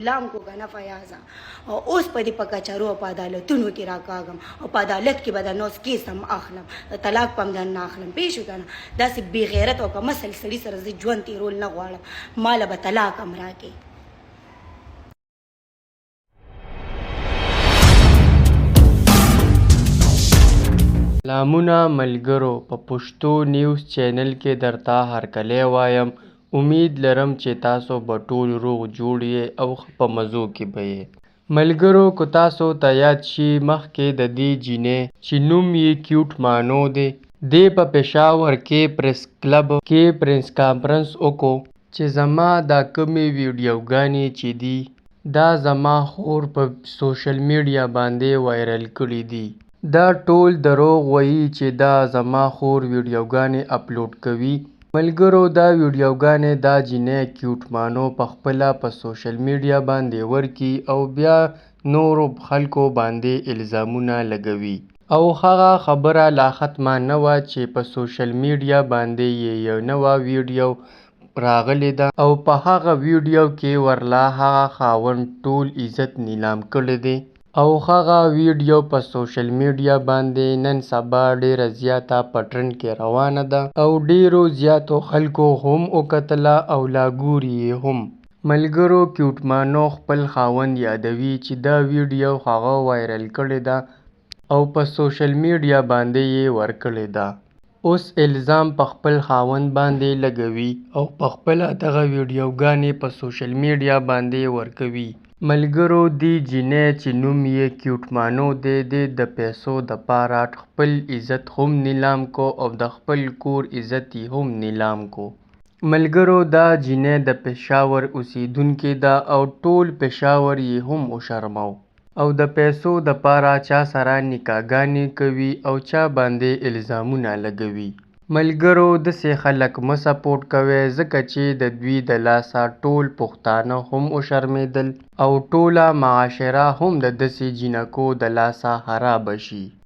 لام کو کنه فیاضه او اوس په دې په کچارو او په عدالتونو کې راکاږم او په عدالت کې به د نوس کیس هم اخلم د طلاق په هم در نه اخلم پوه شو که نه داسې بې غیرت او که مسل سړي سره زه ژوند تېرول نه غواړم ماله به طلاق هم راکړي سلامونه ملګرو په پښتو نیوز چینل کې درته هرکلی وایم امید لرم چې تاسو به ټول روغ جوړ یې او ښه په مزو کې به یې ملګرو که تاسو ته یاد شي مخکې د دې جینۍ چې نوم یې کیوټ مانو دی دې په پېښور کې پریس کلب کې پریس کانفرنس وکړو چې زما دا کومې ویډیوګانې چې دي دا زما خور په سوشل میډیا باندې وایرل کړي دي دا ټول دروغ وایي چې دا زما خور ویډیوګانې اپلوډ کوي ملګرو دا ویډیوګانې دا جینۍ کیوټ مانو پخپله په سوشل میډیا باندې ورکي او بیا نورو خلکو باندې الزامونه لګوي او هغه خبره لا ختمه نه وه چې په سوشل میډیا باندې یې یو نوه ویډیو راغلی ده او په هغه ویډیو کې ورلا هغه خاوند ټول عزت نیلام کړی دی او هغه ویډیو په سوشل میډیا باندې نن سبا ډیره زیاته په ټرند کې روانه ده او ډیرو زیاتو خلکو هم وکتله او لا ګوري یې هم ملګرو کیوټ مانو خپل خاوند یادوي چې دا ویډیو هغه وایرل کړې ده او په سوشل میډیا باندې یې ورکړې ده اوس الزام په خپل خاوند باندې لګوي او په خپله دغه ویډیوګانې په سوشل میډیا باندې ورکوي ملګرو دې جینۍ چې نوم یې کیوټ مانو دی د پیسو دپاره خپل عزت هم نیلام کو او د خپل کور عزت یې هم نیلام کو ملګرو دا جینۍ د پېښور اوسیدونکې ده او ټول پېښور یې هم وشرمو او د پیسو دپاره چا سره نکاحګانې کوي او چا باندې الزامونه لګوي ملګرو داسې خلک مه سپورټ کوئ ځکه چې د دوی د لاسه ټول پښتانه هم وشرمېدل او ټوله معاشره هم د داسې جینکو د لاسه خرابه شي